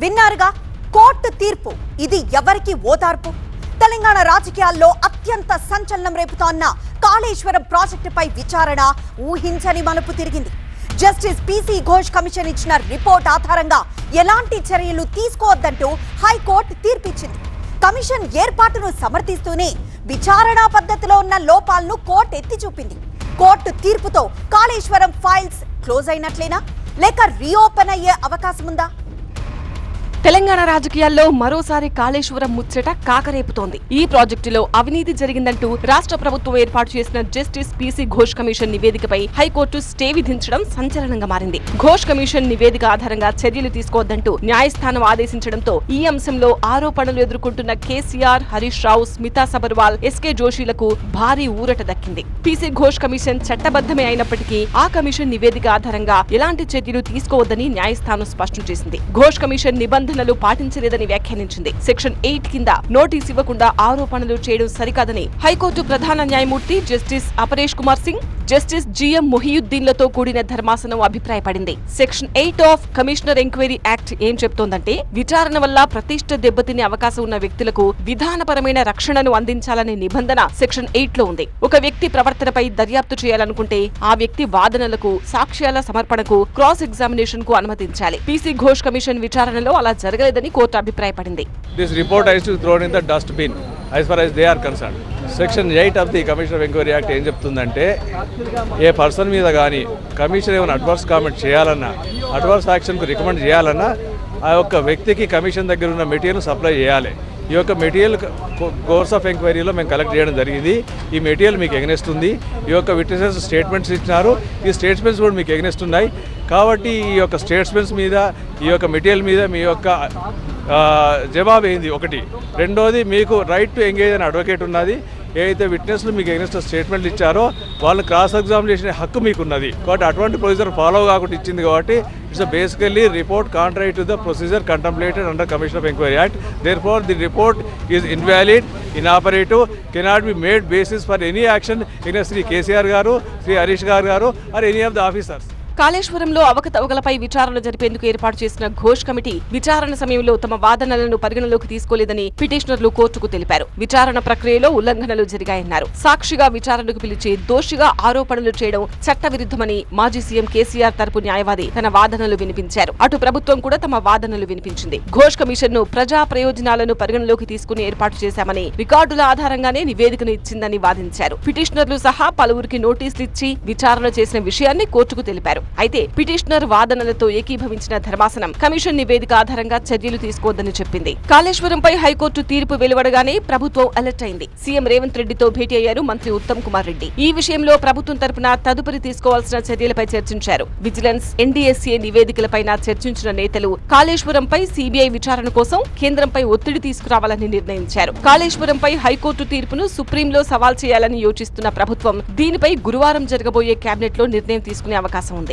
విన్నారుగా కోర్టు తీర్పు. ఇది ఎవరికి ఓదార్పు? తెలంగాణ రాజకీయాల్లో అత్యంత సంచలనం రేపుతోన్న కాళేశ్వరం ప్రాజెక్టుపై విచారణ ఊహించని మలుపు తిరిగింది. జస్టిస్ పీసీ ఘోష్ కమిషన్ ఇచ్చిన రిపోర్ట్ ఆధారంగా ఎలాంటి చర్యలు తీసుకోవద్దంటూ హైకోర్టు తీర్పిచ్చింది. కమిషన్ ఏర్పాటును సమర్థిస్తూనే విచారణా పద్ధతిలో ఉన్న లోపాలను కోర్టు ఎత్తి చూపింది. కోర్టు తీర్పుతో కాళేశ్వరం ఫైల్స్ క్లోజ్ అయినట్లేనా, లేక రీఓపెన్ అయ్యే అవకాశం ఉందా? తెలంగాణ రాజకీయాల్లో మరోసారి కాళేశ్వరం ముచ్చట కాకరేపుతోంది. ఈ ప్రాజెక్టులో అవినీతి జరిగిందంటూ రాష్ట్ర ప్రభుత్వం ఏర్పాటు చేసిన జస్టిస్ పీసీ ఘోష్ కమిషన్ నివేదికపై హైకోర్టు స్టే విధించడం సంచలనంగా మారింది. ఘోష్ కమిషన్ నివేదిక ఆధారంగా చర్యలు తీసుకోవద్దంటూ న్యాయస్థానం ఆదేశించడంతో ఈ అంశంలో ఆరోపణలు ఎదుర్కొంటున్న కేసీఆర్, హరీష్ రావు, స్మితా సబర్వాల్, ఎస్కే జోషిలకు భారీ ఊరట దక్కింది. పీసీ ఘోష్ కమిషన్ చట్టబద్ధమే అయినప్పటికీ ఆ కమిషన్ నివేదిక ఆధారంగా ఎలాంటి చర్యలు తీసుకోవద్దని న్యాయస్థానం స్పష్టం చేసింది. ఘోష్ కమిషన్ నిబంధనలు పాటించలేదని వ్యాఖ్యానించింది. సెక్షన్ 8 కింద నోటీస్ ఇవ్వకుండా ఆరోపణలు చేయడం సరికాదని హైకోర్టు ప్రధాన న్యాయమూర్తి justice Aparesh Kumar Singh, justice GM మొహియుద్దీన్లతో కూడిన ధర్మాసనం అభిప్రాయపడింది. Section 8 of commissioner enquiry act ఏం చెప్తోందంటే, విచారణ వల్ల ప్రతిష్ఠ దెబ్బతినే అవకాశం ఉన్న వ్యక్తులకు విధానపరమైన రక్షణను అందించాలనే నిబంధన సెక్షన్ 8 లో ఉంది. ఒక వ్యక్తి ప్రవర్తనపై దర్యాప్తు చేయాలనుకుంటే ఆ వ్యక్తి వాదనలకు, సాక్ష్యాల సమర్పణకు, క్రాస్ ఎగ్జామినేషన్ కు అనుమతించాలి. పీసీ ఘోష్ కమిషన్ విచారణలో అలా జరగలేదని కోర్టు అభిప్రాయపడింది. This report is thrown in the dustbin as far as they are concerned. Section 8 of the commission of enquiry act ఏం చెప్తుందంటే, ఏ పర్సన్ మీద కానీ కమిషన్ ఏమైనా అడ్వర్స్ కామెంట్ చేయాలన్నా, అడ్వర్స్ యాక్షన్కు రికమెండ్ చేయాలన్నా ఆ యొక్క వ్యక్తికి కమిషన్ దగ్గర ఉన్న మెటీరియల్ సప్లై చేయాలి. ఈ యొక్క మెటీరియల్ కోర్స్ ఆఫ్ ఎంక్వైరీలో మేము కలెక్ట్ చేయడం జరిగింది. ఈ మెటీరియల్ మీకు ఎగనెస్ట్ ఉంది. ఈ యొక్క విట్నెసెస్ స్టేట్మెంట్స్ ఇచ్చినారు. ఈ స్టేట్మెంట్స్ కూడా మీకు ఎగనెస్ట్ ఉన్నాయి. కాబట్టి ఈ యొక్క స్టేట్మెంట్స్ మీద, ఈ యొక్క మెటీరియల్ మీద మీ యొక్క జవాబు ఏంది ఒకటి. రెండోది, మీకు రైట్ టు ఎంగేజ్ అనే అడ్వకేట్ ఉన్నది. ఏదైతే విట్నెస్లు మీకు ఎగనెస్ట్ స్టేట్మెంట్లు ఇచ్చారో వాళ్ళని క్రాస్ ఎగ్జామినేషన్ హక్కు మీకున్నది. కాబట్టి అటువంటి ప్రొసీజర్ ఫాలో కాకుండా ఇచ్చింది. కాబట్టి it's basically report contrary to the procedure contemplated under commission of enquiry act. Therefore the report is invalid, inoperative, cannot be made basis for any action against Shri KCR garu, Shri Harish garu or any of the officers. కాళేశ్వరంలో అవకతవకలపై విచారణ జరిపేందుకు ఏర్పాటు చేసిన Ghosh committee విచారణ సమయంలో తమ వాదనలను పరిగణలోకి తీసుకోలేదని పిటిషనర్లు కోర్టుకు తెలిపారు. విచారణ ప్రక్రియలో ఉల్లంఘనలు జరిగాయన్నారు. సాక్షిగా విచారణకు పిలిచి దోషిగా ఆరోపణలు చేయడం చట్టవిరుద్ధమని మాజీ సీఎం కేసీఆర్ తరపు న్యాయవాది తన వాదనలు వినిపించారు. అటు ప్రభుత్వం కూడా తమ వాదనలు వినిపించింది. ఘోష్ కమిషన్ ను ప్రజా ప్రయోజనాలను పరిగణలోకి తీసుకుని ఏర్పాటు చేశామని, రికార్డుల ఆధారంగానే నివేదికను ఇచ్చిందని వాదించారు. పిటిషనర్లు సహా పలువురికి నోటీసులు ఇచ్చి విచారణ చేసిన విషయాన్ని కోర్టుకు తెలిపారు. అయితే పిటిషనర్ వాదనలతో ఏకీభవించిన ధర్మాసనం కమిషన్ నివేదిక ఆధారంగా చర్యలు తీసుకోవద్దని చెప్పింది. కాళేశ్వరంపై హైకోర్టు తీర్పు వెలువడగానే ప్రభుత్వం అలర్ట్ అయింది. సీఎం రేవంత్ రెడ్డితో భేటీ అయ్యారు మంత్రి ఉత్తమ్ కుమార్ రెడ్డి. ఈ విషయంలో ప్రభుత్వం తరపున తదుపరి తీసుకోవాల్సిన చర్యలపై చర్చించారు. విజిలెన్స్, ఎన్డీఎస్ఏ నివేదికలపై చర్చించిన నేతలు కాళేశ్వరంపై సీబీఐ విచారణ కోసం కేంద్రంపై ఒత్తిడి తీసుకురావాలని నిర్ణయించారు. కాళేశ్వరంపై హైకోర్టు తీర్పును సుప్రీంలో సవాల్ చేయాలని యోచిస్తున్న ప్రభుత్వం దీనిపై గురువారం జరగబోయే కేబినెట్ లో నిర్ణయం తీసుకునే అవకాశం ఉంది.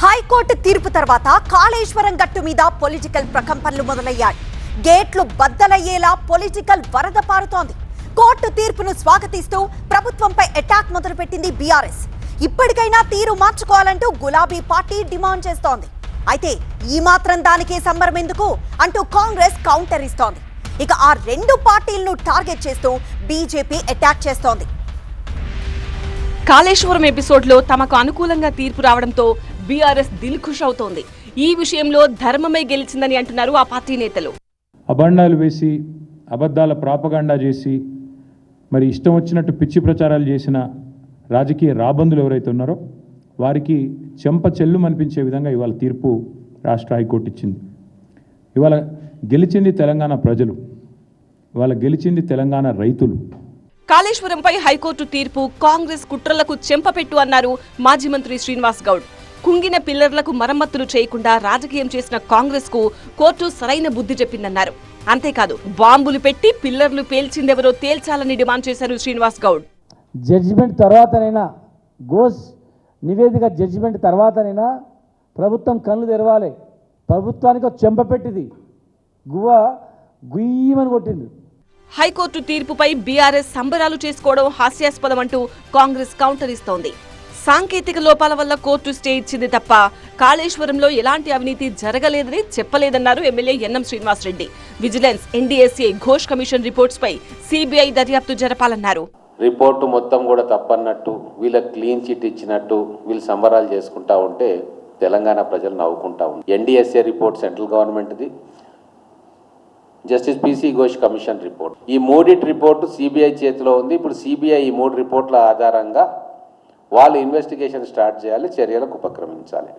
హైకోర్టు తీర్పు తర్వాత కాళేశ్వరం గట్టు మీద పొలిటికల్ ప్రకంపనలు మొదలయ్యాయి. గేట్లు బద్దలయ్యేలా పొలిటికల్ వరద పారుతోంది. కోర్టు తీర్పును స్వాగతిస్తూ ప్రభుత్వంపై అటాక్ మొదలుపెట్టింది బీఆర్ఎస్. ఇప్పటికైనా తీరు మార్చుకోవాలంటూ గులాబీ పార్టీ డిమాండ్ చేస్తోంది. అయితే ఈ మాత్రం దానికే సంబరం ఎందుకు అంటూ కాంగ్రెస్ కౌంటర్ ఇస్తోంది. ఇక ఆ రెండు పార్టీలను టార్గెట్ చేస్తూ బీజేపీ అటాక్ చేస్తోంది. కాళేశ్వరం ఎపిసోడ్ లో తమకు అనుకూలంగా తీర్పు రావడంతో బీఆర్ఎస్ దిల్ ఖుష్ అవుతోంది. ఈ విషయంలో ధర్మమే గెలిచిందని అంటున్నారు ఆ పార్టీ నేతలు. అబండాలు వేసి, అబద్ధాల ప్రాపగాండా చేసి, మరి ఇష్టం వచ్చినట్టు పిచ్చి ప్రచారాలు చేసిన రాజకీయ రాబందులు ఎవరైతే ఉన్నారో వారికి చెంప చెల్లు అనిపించే విధంగా ఇవాళ తీర్పు రాష్ట్ర హైకోర్టు ఇచ్చింది. ఇవాళ గెలిచింది తెలంగాణ ప్రజలు, ఇవాళ గెలిచింది తెలంగాణ రైతులు. కాళేశ్వరంపై హైకోర్టు తీర్పు కాంగ్రెస్ కుట్రలకు చెంపపెట్టు అన్నారు మాజీ మంత్రి శ్రీనివాస్ గౌడ్. కుంగిన పిల్లర్లకు మరమ్మతులు చేయకుండా రాజకీయం చేసిన కాంగ్రెస్ కు కోర్టు సరైన బుద్ధి చెప్పిందన్నారు. అంతేకాదు, బాంబులు పెట్టి పిల్లర్లు పేల్చిందెవరో తేల్చాలని డిమాండ్ చేశారు శ్రీనివాస్ గౌడ్. జడ్జిమెంట్ తర్వాతనైనా, ఘోష్ నివేదిక జడ్జిమెంట్ తర్వాతనైనా ప్రభుత్వం కళ్ళు తెరవాలి. ప్రభుత్వానికి చెంపపెట్టింది, గుయ్యమని కొట్టింది. హైకోర్టు తీర్పుపై బీఆర్ఎస్ సంబరాలు చేసుకోవడం హాస్యాస్పదమంటూ కాంగ్రెస్ కౌంటర్ ఇస్తోంది. సాంకేతిక లోపాల వల్ల కోర్టు స్టే ఇచ్చింది తప్ప కాళేశ్వరంలో ఎలాంటి అవినీతి జరగలేదని చెప్పలేదన్నారు MLA NM Srinivasa Reddy. Vigilance, NDSA, Ghosh commission reports పై సిబిఐ దర్యాప్తు జరపాలన్నారు. రిపోర్టు మొత్తం కూడా తప్పన్నట్టు, వీళ్ళకి క్లీన్ చిట్ ఇచ్చినట్టు వీళ్ళు సంబరాలు చేసుకుంటా ఉంటే తెలంగాణ ప్రజలు నవ్వుకుంటా ఉంది. ఎన్డీఎస్ఏ రిపోర్ట్ సెంట్రల్ గవర్నమెంట్ది, justice PC Ghosh commission report, ఈ మూడిటి రిపోర్టు సిబిఐ చేతిలో ఉంది. ఇప్పుడు సిబిఐ ఈ 3 రిపోర్ట్ల ఆధారంగా వాళ్ళు ఇన్వెస్టిగేషన్ స్టార్ట్ చేయాలి, చర్యలకు ఉపక్రమించాలి.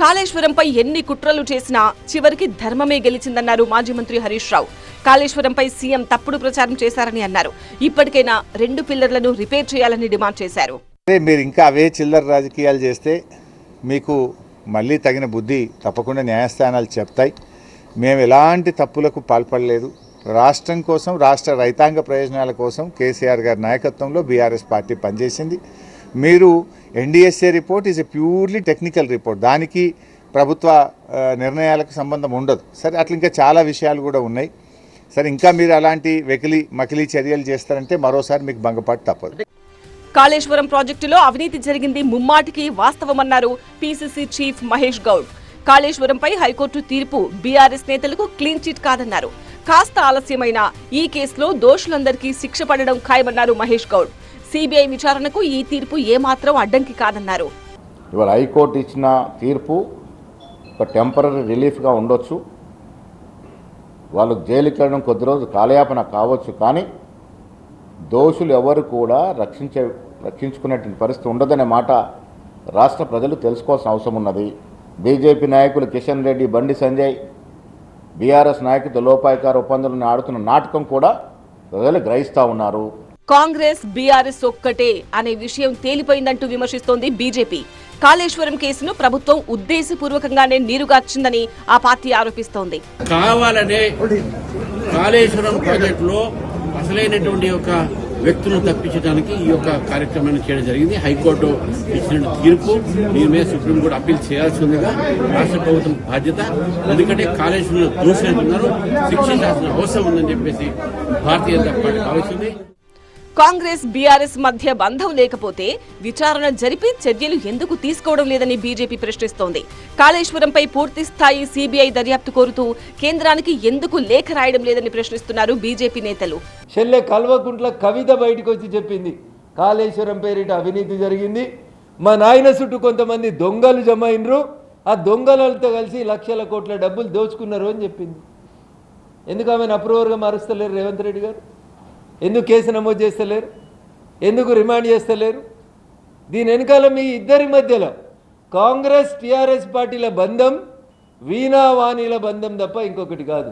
కాళేశ్వరంపై ఎన్ని కుట్రలు చేసినా చివరికి ధర్మమే గెలిచిందన్నారు మాజీ మంత్రి హరీష్ రావు. కాళేశ్వరంపై సీఎం తప్పుడు ప్రచారం చేశారని అన్నారు. ఇప్పటికైనా 2 పిల్లర్లను రిపేర్ చేయాలని డిమాండ్ చేశారు. మీరు ఇంకా అవే చిల్లర రాజకీయాలు చేస్తే మీకు మళ్ళీ తగిన బుద్ధి తప్పకుండా న్యాయస్థానాలు చెప్తాయి. మేము ఎలాంటి తప్పులకు పాల్పడలేదు. రాష్ట్రం కోసం, రాష్ట్ర రైతాంగ ప్రయోజనాల కోసం కేసీఆర్ గారి నాయకత్వంలో బీఆర్ఎస్ పార్టీ పనిచేసింది. మీరు NDSA report is a purely technical report, దానికి ప్రభుత్వ నిర్ణయాలకు సంబంధం ఉండదు. సరే, అట్లా ఇంకా చాలా విషయాలు కూడా ఉన్నాయి. సరే, ఇంకా మీరు అలాంటి మకిలీ చర్యలు చేస్తారంటే మరోసారి మీకు భంగపాటు తప్పదు. కాళేశ్వరం ప్రాజెక్టులో అవినీతి జరిగింది ముమ్మాటికి వాస్తవమన్నారు పీసీసీ చీఫ్ మహేష్ గౌడ్. కాళేశ్వరంపై హైకోర్టు తీర్పు బీఆర్ఎస్ నేతలకు క్లీన్ చిట్ కాదన్నారు. కాస్త ఆలస్యమైన ఈ కేసులో దోషులందరికీ శిక్ష పడడం ఖాయమన్నారు మహేష్ గౌడ్. సిబిఐ విచారణకు ఈ తీర్పు ఏమాత్రం అడ్డంకి కాదన్నారు. ఇవాళ హైకోర్టు ఇచ్చిన తీర్పు ఒక టెంపరీ రిలీఫ్గా ఉండొచ్చు, వాళ్ళు జైలుకి వెళ్ళడం కొద్ది రోజులు కాలయాపన కావచ్చు, కానీ దోషులు ఎవరు కూడా రక్షించుకునేటువంటి పరిస్థితి ఉండదనే మాట రాష్ట్ర ప్రజలు తెలుసుకోవాల్సిన అవసరం ఉన్నది. బీజేపీ నాయకులు కిషన్ రెడ్డి, బండి సంజయ్, బీఆర్ఎస్ నాయకులు లోపాయకార ఒప్పందాలను ఆడుతున్న నాటకం కూడా ప్రజలు గ్రహిస్తూ ఉన్నారు. కాంగ్రెస్, బీఆర్ఎస్ ఒక్కటే అనే విషయం తేలిపోయిందంటూ విమర్శిస్తోంది బీజేపీ. కాళేశ్వరం కేసును ప్రభుత్వం ఉద్దేశపూర్వకంగానే నీరుగార్చిందని ఆ పార్టీ ఆరోపిస్తోంది. కావాలనే కాళేశ్వరం ప్రాజెక్టులో అసలైనటువంటి ఒక వ్యక్తులను తప్పించడానికి ఈ యొక్క కార్యక్రమాన్ని చేయడం జరిగింది. హైకోర్టు ఇచ్చిన తీర్పు దీని మీద సుప్రీంకోర్టు అప్పీల్ చేయాల్సిందిగా రాష్ట్ర ప్రభుత్వం బాధ్యత. ఎందుకంటే కాళేశ్వరంలో దోషులున్నారు, శిక్షించాల్సిన అవసరం ఉందని చెప్పేసి భారతీయ జనతా పార్టీ భావిస్తుంది. కాంగ్రెస్, బీఆర్ఎస్ మధ్య బంధం లేకపోతే విచారణ జరిపి చర్యలు ఎందుకు తీసుకోవడం లేదని బీజేపీ ప్రశ్నిస్తోంది. కాళేశ్వరంపై పూర్తి స్థాయి సిబిఐ దర్యాప్తు కోరుతూ కేంద్రానికి ఎందుకు లేఖ రాయడం లేదని ప్రశ్నిస్తున్నారు బీజేపీ నేతలు. చెల్లె కల్వకుంట్ల కవిత బయటకు వచ్చి చెప్పింది, కాళేశ్వరం పేరిట అవినీతి జరిగింది, మా నాయన చుట్టూ కొంతమంది దొంగలు జమ అయినరు, ఆ దొంగలతో కలిసి లక్షల కోట్ల డబ్బులు దోచుకున్నారు అని చెప్పింది. ఎందుకు ఆమెను అప్రూవర్గా మారుస్తలేరు రేవంత్ రెడ్డి గారు? ఎందుకు కేసు నమోదు చేస్తలేరు? ఎందుకు రిమాండ్ చేస్తలేరు? దీని వెనకాల మీ ఇద్దరి మధ్యలో కాంగ్రెస్, టీఆర్ఎస్ పార్టీల బంధం వీణావాణిల బంధం తప్ప ఇంకొకటి కాదు.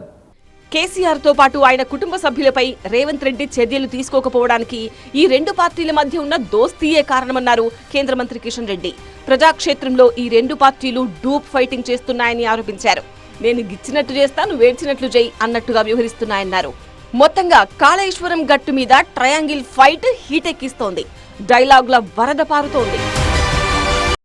కేసీఆర్ తో పాటు ఆయన కుటుంబ సభ్యులపై రేవంత్ రెడ్డి చర్యలు తీసుకోకపోవడానికి ఈ 2 పార్టీల మధ్య ఉన్న దోస్తీయే కారణమన్నారు కేంద్ర మంత్రి కిషన్ రెడ్డి. ప్రజాక్షేత్రంలో ఈ 2 పార్టీలు డూప్ ఫైటింగ్ చేస్తున్నాయని ఆరోపించారు. నేను గిచ్చినట్టు చేస్తా, నువ్వు వేడ్చినట్లు చేయి అన్నట్టుగా వ్యవహరిస్తున్నాయన్నారు. మొత్తంగా కాళేశ్వరం గట్టు మీద ట్రయాంగిల్ ఫైట్ హీటెక్కిస్తోంది. డైలాగుల వరద పారుతోంది.